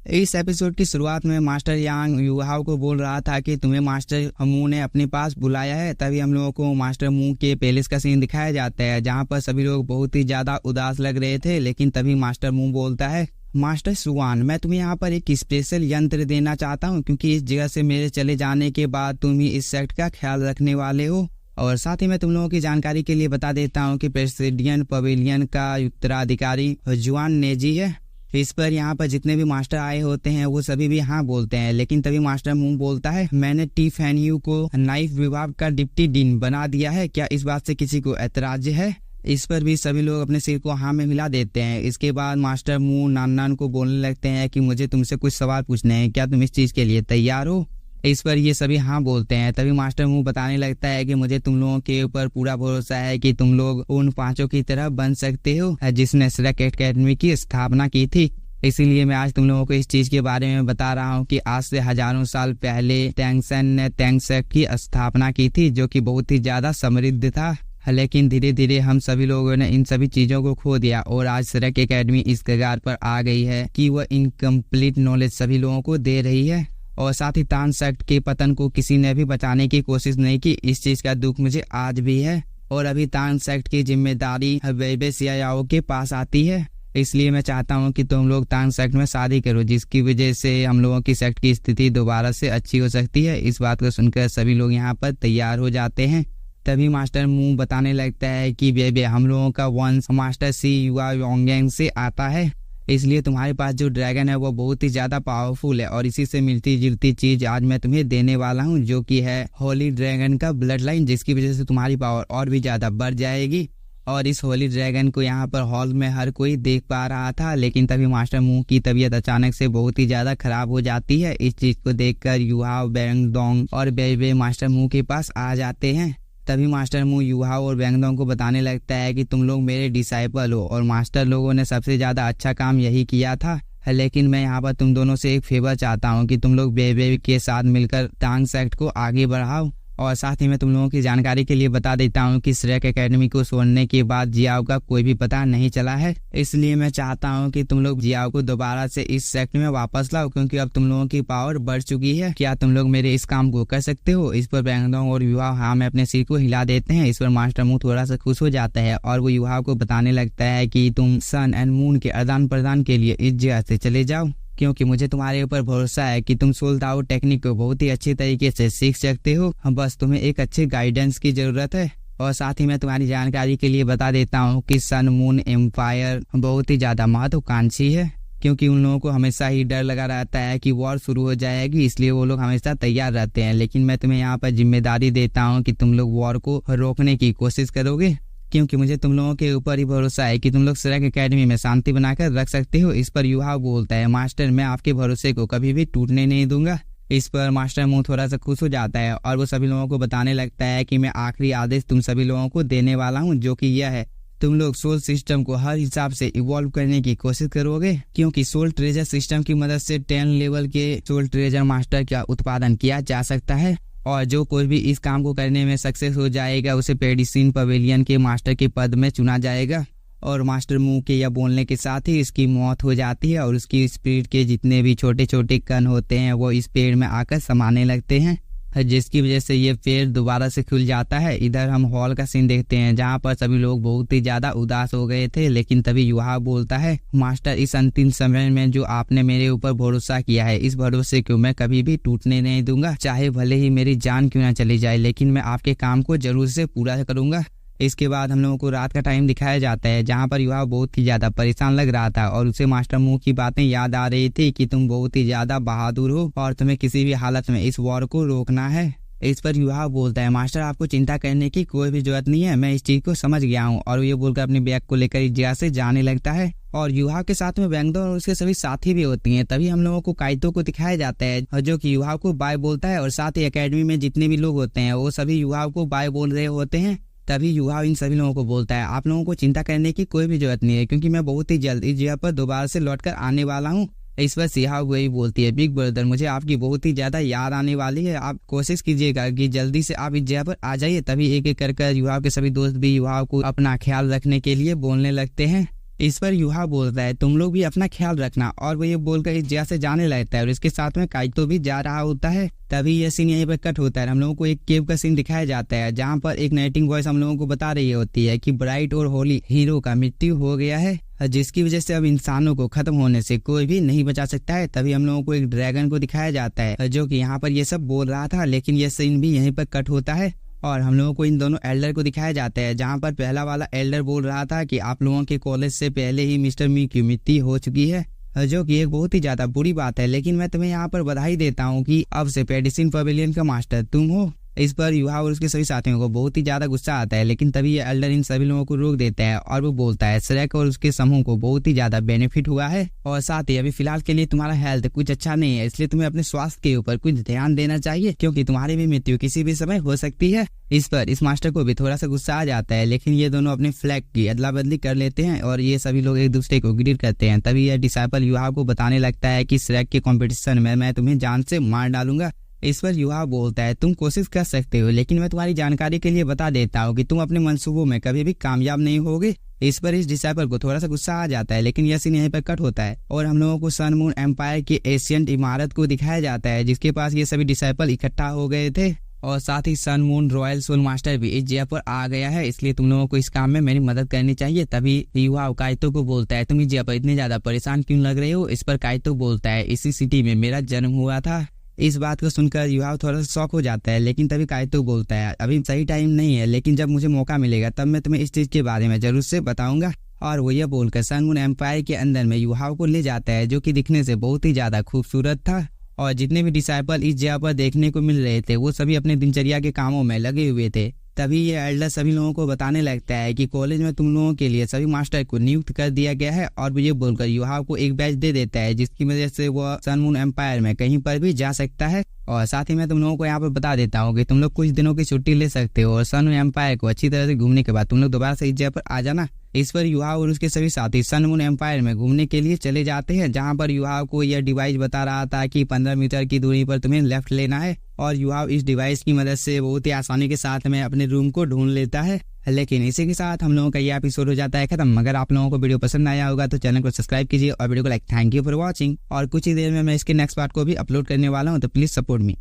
इस एपिसोड की शुरुआत में मास्टर यांग युहाओ को बोल रहा था कि तुम्हें मास्टर मू ने अपने पास बुलाया है। तभी हम लोगों को मास्टर मू के पैलेस का सीन दिखाया जाता है, जहां पर सभी लोग बहुत ही ज्यादा उदास लग रहे थे। लेकिन तभी मास्टर मू बोलता है, मास्टर सुवान, मैं तुम्हें यहाँ पर एक स्पेशल यंत्र देना चाहता हूँ, क्योंकि इस जगह से मेरे चले जाने के बाद तुम ही इस सेक्ट का ख्याल रखने वाले हो। और साथ ही मैं तुम लोगों की जानकारी के लिए बता देता हूँ कि प्रेसिडियन पवेलियन का उत्तराधिकारी जुआन नेजी है। इस पर यहाँ पर जितने भी मास्टर आए होते हैं वो सभी भी हाँ बोलते हैं। लेकिन तभी मास्टर मून बोलता है, मैंने टी फैन्यू को नाइफ विभाग का डिप्टी डीन बना दिया है, क्या इस बात से किसी को ऐतराज है? इस पर भी सभी लोग अपने सिर को हाँ में मिला देते हैं। इसके बाद मास्टर मून नान को बोलने लगते हैं कि मुझे तुमसे कुछ सवाल पूछने हैं, क्या तुम इस चीज के लिए तैयार हो? इस पर ये सभी हाँ बोलते हैं। तभी मास्टर मून बताने लगता है कि मुझे तुम लोगों के ऊपर पूरा भरोसा है कि तुम लोग उन पांचों की तरह बन सकते हो जिसने श्रेक एकेडमी की स्थापना की थी। इसीलिए मैं आज तुम लोगों को इस चीज के बारे में बता रहा हूँ कि आज से हजारों साल पहले टैंगसन ने टैंगसेक की स्थापना की थी, जो कि बहुत ही ज्यादा समृद्ध था। लेकिन धीरे धीरे हम सभी लोगों ने इन सभी चीजों को खो दिया और आज श्रेक एकेडमी इस कगार पर आ गई है कि वह इनकम्प्लीट नॉलेज सभी लोगों को दे रही है। और साथ ही तान सेक्ट के पतन को किसी ने भी बचाने की कोशिश नहीं की। इस चीज का दुख मुझे आज भी है। और अभी तान सेक्ट की जिम्मेदारी वेबे सियाओ के पास आती है। इसलिए मैं चाहता हूं कि तुम लोग तान सेक्ट में शादी करो, जिसकी वजह से हम लोगों की सेक्ट की स्थिति दोबारा से अच्छी हो सकती है। इस बात को सुनकर सभी लोग यहाँ पर तैयार हो जाते हैं। तभी मास्टर मू बताने लगता है कि बेबे, हम लोगों का वंश मास्टर सी युआ योंगेंग से आता है, इसलिए तुम्हारे पास जो ड्रैगन है वो बहुत ही ज्यादा पावरफुल है। और इसी से मिलती जुलती चीज आज मैं तुम्हें देने वाला हूँ, जो कि है होली ड्रैगन का ब्लड लाइन, जिसकी वजह से तुम्हारी पावर और भी ज्यादा बढ़ जाएगी। और इस होली ड्रैगन को यहाँ पर हॉल में हर कोई देख पा रहा था। लेकिन तभी मास्टर मू की तबीयत अचानक से बहुत ही ज्यादा खराब हो जाती है। इस चीज को देखकर युहाओ, बैंगडोंग और बेबे मास्टर मू के पास आ जाते हैं। तभी मास्टर मू युहाओ और बैंगडोंग को बताने लगता है कि तुम लोग मेरे डिसाइपल हो और मास्टर लोगों ने सबसे ज्यादा अच्छा काम यही किया था। लेकिन मैं यहाँ पर तुम दोनों से एक फेवर चाहता हूँ कि तुम लोग बेबे के साथ मिलकर तांग सेक्ट को आगे बढ़ाओ। और साथ ही मैं तुम लोगों की जानकारी के लिए बता देता हूँ कि श्रेक एकेडमी को छोड़ने के बाद जियाओ का कोई भी पता नहीं चला है। इसलिए मैं चाहता हूँ कि तुम लोग जियाओ को दोबारा से इस सेक्ट में वापस लाओ, क्योंकि अब तुम लोगों की पावर बढ़ चुकी है। क्या तुम लोग मेरे इस काम को कर सकते हो? इस पर बैंगडोंग और युवा हाँ में अपने सिर को हिला देते हैं। इस पर मास्टर मू थोड़ा सा खुश हो जाता है और वो युवा को बताने लगता है कि तुम सन एंड मून के आदान प्रदान के लिए इस जगह से चले जाओ, क्योंकि मुझे तुम्हारे ऊपर भरोसा है कि तुम सोल दाओ टेक्निक को बहुत ही अच्छी तरीके से सीख सकते हो। बस तुम्हें एक अच्छे गाइडेंस की जरूरत है। और साथ ही मैं तुम्हारी जानकारी के लिए बता देता हूँ कि सन मून एम्पायर बहुत ही ज्यादा महत्वाकांक्षी है, क्योंकि उन लोगों को हमेशा ही डर लगा रहता है कि वॉर शुरू हो जाएगी, इसलिए वो लोग हमेशा तैयार रहते हैं। लेकिन मैं तुम्हें यहाँ पर जिम्मेदारी देता हूँ कि तुम लोग वॉर को रोकने की कोशिश करोगे, क्योंकि मुझे तुम लोगों के ऊपर ही भरोसा है कि तुम लोग श्रेक एकेडमी में शांति बनाकर रख सकते हो। इस पर युवा बोलता है, मास्टर मैं आपके भरोसे को कभी भी टूटने नहीं दूंगा। इस पर मास्टर मुंह थोड़ा सा खुश हो जाता है और वो सभी लोगों को बताने लगता है कि मैं आखिरी आदेश तुम सभी लोगों को देने वाला हूँ, जो कि यह है, तुम लोग सोल सिस्टम को हर हिसाब से इवॉल्व करने की कोशिश करोगे, क्योंकि सोल ट्रेजर सिस्टम की मदद से 10 लेवल के सोल ट्रेजर मास्टर का उत्पादन किया जा सकता है। और जो कोई भी इस काम को करने में सक्सेस हो जाएगा उसे पेडिसिन पवेलियन के मास्टर के पद में चुना जाएगा। और मास्टर मुंह के या बोलने के साथ ही इसकी मौत हो जाती है और उसकी स्पिरिट के जितने भी छोटे छोटे कण होते हैं वो इस पेड़ में आकर समाने लगते हैं, जिसकी वजह से ये पेड़ दोबारा से खुल जाता है। इधर हम हॉल का सीन देखते हैं, जहाँ पर सभी लोग बहुत ही ज्यादा उदास हो गए थे। लेकिन तभी युवा बोलता है, मास्टर इस अंतिम समय में जो आपने मेरे ऊपर भरोसा किया है, इस भरोसे को मैं कभी भी टूटने नहीं दूंगा, चाहे भले ही मेरी जान क्यों ना चली जाए, लेकिन मैं आपके काम को जरूर से पूरा करूंगा। इसके बाद हम लोगों को रात का टाइम दिखाया जाता है, जहाँ पर युवा बहुत ही ज्यादा परेशान लग रहा था और उसे मास्टर मुंह की बातें याद आ रही थी कि तुम बहुत ही ज्यादा बहादुर हो और तुम्हें किसी भी हालत में इस वॉर को रोकना है। इस पर युवा बोलता है, मास्टर आपको चिंता करने की कोई भी जरूरत नहीं है, मैं इस चीज को समझ गया हूँ। और ये बोलकर अपने बैग को लेकर इस जगह से जाने लगता है और युवा के साथ में बैंगडो और उसके सभी साथी भी होती हैं। तभी हम लोगों को काइतो को दिखाया जाता है, जो कि युवा को बाय बोलता है और साथ ही एकेडमी में जितने भी लोग होते हैं वो सभी युवा को बाय बोल रहे होते हैं। तभी युवा इन सभी लोगों को बोलता है, आप लोगों को चिंता करने की कोई भी जरूरत नहीं है, क्योंकि मैं बहुत ही जल्द इस जगह पर दोबारा से लौटकर आने वाला हूँ। इस पर सिहा वही बोलती है, बिग ब्रदर मुझे आपकी बहुत ही ज्यादा याद आने वाली है, आप कोशिश कीजिएगा कि जल्दी से आप इस जगह पर आ जाइए। तभी एक एक कर युवा के सभी दोस्त भी युवा को अपना ख्याल रखने के लिए बोलने लगते हैं। इस पर युहा बोलता है तुम लोग भी अपना ख्याल रखना, और वो ये बोलकर इस जगह से जाने लगता है और इसके साथ में काइतो भी जा रहा होता है। तभी यह सीन यहीं पर कट होता है। हम लोगों को एक केव का सीन दिखाया जाता है जहाँ पर एक नाइटिंग वॉइस हम लोगों को बता रही होती है कि ब्राइट और होली हीरो का मृत्यु हो गया है, जिसकी वजह से अब इंसानों को खत्म होने से कोई भी नहीं बचा सकता है। तभी हम लोगों को एक ड्रैगन को दिखाया जाता है जो कि यहाँ पर ये सब बोल रहा था, लेकिन यह सीन भी यहीं पर कट होता है और हम लोगों को इन दोनों एल्डर को दिखाया जाता है जहाँ पर पहला वाला एल्डर बोल रहा था कि आप लोगों के कॉलेज से पहले ही मिस्टर मी की मृत्यु हो चुकी है, जो कि एक बहुत ही ज्यादा बुरी बात है। लेकिन मैं तुम्हें यहाँ पर बधाई देता हूँ कि अब से पेडिसिन पवेलियन का मास्टर तुम हो। इस पर युहा और उसके सभी साथियों को बहुत ही ज्यादा गुस्सा आता है, लेकिन तभी ये एल्डर इन सभी लोगों को रोक देता है और वो बोलता है श्रेक और उसके समूह को बहुत ही ज्यादा बेनिफिट हुआ है और साथ ही अभी फिलहाल के लिए तुम्हारा हेल्थ कुछ अच्छा नहीं है, इसलिए तुम्हें अपने स्वास्थ्य के ऊपर कुछ ध्यान देना चाहिए क्योंकि तुम्हारी भी मृत्यु किसी भी समय हो सकती है। इस पर इस मास्टर को भी थोड़ा सा गुस्सा आ जाता है, लेकिन ये दोनों अपने फ्लैग की अदला बदली कर लेते हैं और ये सभी लोग एक दूसरे को ग्रीट करते हैं। तभी यह डिसाइपल युहा को बताने लगता है कि श्रेक के कंपटीशन में मैं तुम्हें जान से मार डालूंगा। इस पर युहा बोलता है तुम कोशिश कर सकते हो, लेकिन मैं तुम्हारी जानकारी के लिए बता देता हूँ कि तुम अपने मंसूबों में कभी भी कामयाब नहीं होगे। इस पर इस डिसाइपल को थोड़ा सा गुस्सा आ जाता है, लेकिन यह सीन यहीं पर कट होता है और हम लोगों को सन मून एम्पायर की एशियंट इमारत को दिखाया जाता है जिसके पास ये सभी डिसाइपल इकट्ठा हो गए थे और साथ ही sun moon royal soul master भी इस जगह पर आ गया है, इसलिए तुम लोगों को इस काम में मेरी मदद करनी चाहिए। तभी युहा काइतो को बोलता है तुम इस जगह पर इतने ज्यादा परेशान क्यों लग रहे हो। इस पर काइतो बोलता है इसी सिटी में मेरा जन्म हुआ था। इस बात को सुनकर युहा थोड़ा सा शॉक हो जाता है, लेकिन तभी काइतो बोलता है अभी सही टाइम नहीं है, लेकिन जब मुझे मौका मिलेगा तब मैं तुम्हें इस चीज के बारे में जरूर से बताऊंगा। और वो ये बोलकर सन मून एम्पायर के अंदर में युहा को ले जाता है जो कि दिखने से बहुत ही ज्यादा खूबसूरत था और जितने भी डिसाइपल इस जगह पर देखने को मिल रहे थे वो सभी अपने दिनचर्या के कामों में लगे हुए थे। तभी ये एल्डर सभी लोगों को बताने लगता है कि कॉलेज में तुम लोगों के लिए सभी मास्टर को नियुक्त कर दिया गया है और वो ये बोलकर युहा को एक बैच दे देता है जिसकी वजह से वो सन मून एम्पायर में कहीं पर भी जा सकता है। और साथ ही मैं तुम लोगों को यहाँ पर बता देता हूँ कि तुम लोग कुछ दिनों की छुट्टी ले सकते हो और सन मून एम्पायर को अच्छी तरह से घूमने के बाद तुम लोग दोबारा से इस जगह पर आ जाना। इस पर युहा और उसके सभी साथी सन मून एम्पायर में घूमने के लिए चले जाते हैं जहाँ पर युहा को यह डिवाइस बता रहा था कि 15 मीटर की दूरी पर तुम्हें लेफ्ट लेना है और युहा इस डिवाइस की मदद से बहुत ही आसानी के साथ में अपने रूम को ढूंढ लेता है। लेकिन इसी के साथ हम लोगों का यह एपिसोड हो जाता है खत्म। अगर आप लोगों को वीडियो पसंद आया होगा तो चैनल को सब्सक्राइब कीजिए और वीडियो को like. Thank you for watching और कुछ ही देर में मैं इसके नेक्स्ट पार्ट को भी अपलोड करने वाला हूँ, तो प्लीज सपोर्ट मी।